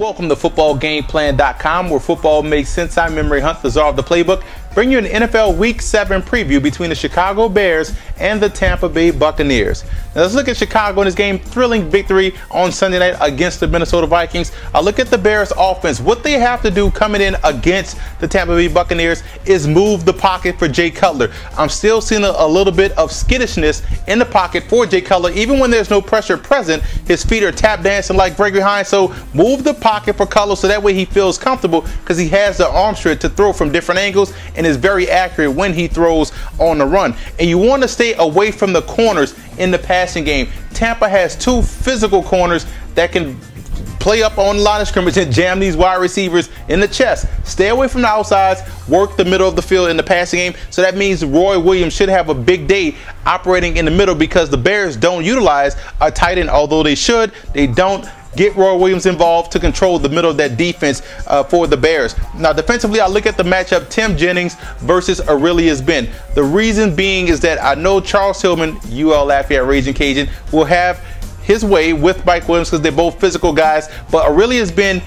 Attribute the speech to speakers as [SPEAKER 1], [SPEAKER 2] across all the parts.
[SPEAKER 1] Welcome to footballgameplan.com, where football makes sense. I'm Memory Hunt, the czar of the playbook. Bring you an NFL Week 7 preview between the Chicago Bears and the Tampa Bay Buccaneers. Now let's look at Chicago in this game. Thrilling victory on Sunday night against the Minnesota Vikings. I'll look at the Bears offense. What they have to do coming in against the Tampa Bay Buccaneers is move the pocket for Jay Cutler. I'm still seeing a little bit of skittishness in the pocket for Jay Cutler. Even when there's no pressure present, his feet are tap dancing like Gregory Hines. So move the pocket for Cutler so that way he feels comfortable, because he has the arm strength to throw from different angles and is very accurate when he throws on the run. And you want to stay away from the corners in the passing game. Tampa has two physical corners that can play up on the line of scrimmage and jam these wide receivers in the chest. Stay away from the outsides, work the middle of the field in the passing game. So that means Roy Williams should have a big day operating in the middle, because the Bears don't utilize a tight end, although they should. They don't get Roy Williams involved to control the middle of that defense for the Bears. Now defensively, I look at the matchup, Tim Jennings versus Aurelius Ben. The reason being is that I know Charles Tillman, UL Lafayette Raging Cajun, will have his way with Mike Williams because they're both physical guys, but Aurelius Ben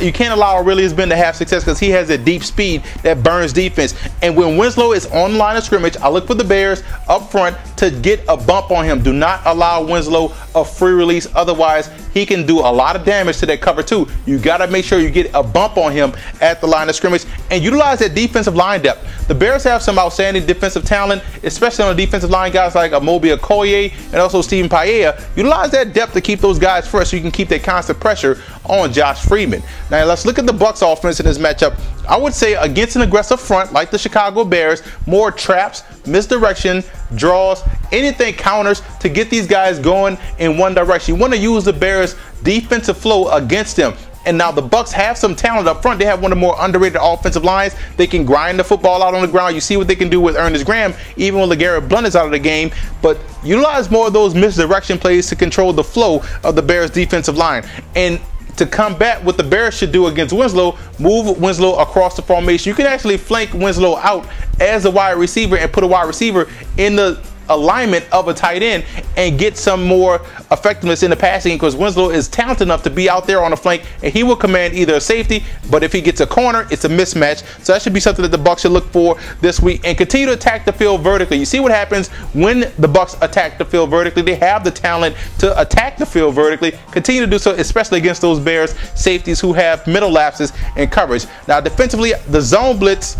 [SPEAKER 1] you can't allow Aurelius Ben to have success because he has a deep speed that burns defense. And when Winslow is on the line of scrimmage, I look for the Bears up front to get a bump on him. Do not allow Winslow a free release, otherwise he can do a lot of damage to that cover two. You got to make sure you get a bump on him at the line of scrimmage and utilize that defensive line depth. The Bears have some outstanding defensive talent, especially on the defensive line, guys like Amobi Okoye and also Stephen Paella. Utilize that depth to keep those guys fresh so you can keep that constant pressure on Josh Freeman. Now let's look at the Bucs offense in this matchup. I would say against an aggressive front like the Chicago Bears, more traps, misdirection, draws, anything counters to get these guys going in one direction. You want to use the Bears defensive flow against them. And now the Bucs have some talent up front. They have one of the more underrated offensive lines. They can grind the football out on the ground. You see what they can do with Ernest Graham, even when LeGarrette Blount is out of the game. But utilize more of those misdirection plays to control the flow of the Bears defensive line. And to combat what the Bears should do against Winslow, move Winslow across the formation. You can actually flank Winslow out as a wide receiver and put a wide receiver in the alignment of a tight end and get some more effectiveness in the passing game, because Winslow is talented enough to be out there on the flank and he will command either a safety, but if he gets a corner, it's a mismatch. So that should be something that the Bucs should look for this week, and continue to attack the field vertically. You see what happens when the Bucs attack the field vertically. They have the talent to attack the field vertically. Continue to do so, especially against those Bears safeties who have middle lapses in coverage. Now defensively, the zone blitz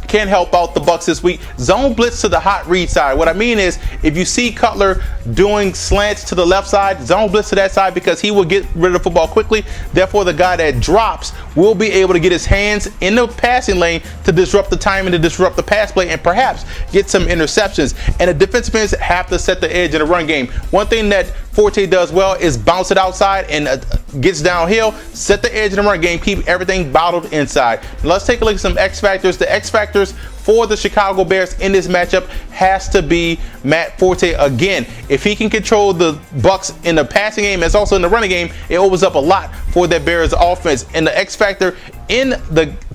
[SPEAKER 1] can help out the Bucs this week. Zone blitz to the hot read side. What I mean is, if you see Cutler doing slants to the left side, zone blitz to that side, because he will get rid of the football quickly. Therefore, the guy that drops will be able to get his hands in the passing lane to disrupt the timing, to disrupt the pass play, and perhaps get some interceptions. And the defensive ends have to set the edge in the run game. One thing that Forte does well is bounce it outside and gets downhill, set the edge in the run game, keep everything bottled inside. Now let's take a look at some X factors. The X factors for the Chicago Bears in this matchup has to be Matt Forte again. If he can control the Bucs in the passing game as also in the running game, it opens up a lot for that Bears offense. And the X factor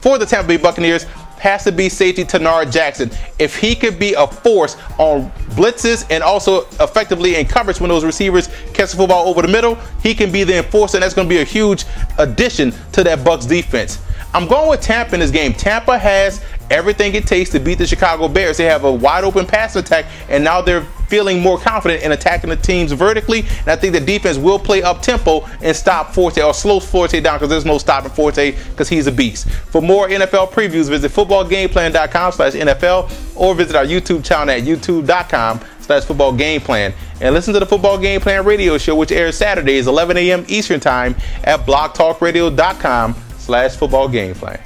[SPEAKER 1] for the Tampa Bay Buccaneers has to be safety Tanard Jackson. If he could be a force on blitzes and also effectively in coverage when those receivers catch the football over the middle, he can be the enforcer, and that's going to be a huge addition to that Bucs defense. I'm going with Tampa in this game. Tampa has everything it takes to beat the Chicago Bears. They have a wide open pass attack, and now they're feeling more confident in attacking the teams vertically. And I think the defense will play up tempo and stop Forte, or slow Forte down, because there's no stopping Forte because he's a beast. For more NFL previews, visit footballgameplan.com/NFL or visit our YouTube channel at youtube.com/footballgameplan. And listen to the Football Game Plan radio show, which airs Saturdays 11 a.m. Eastern Time at blogtalkradio.com/footballgameplan.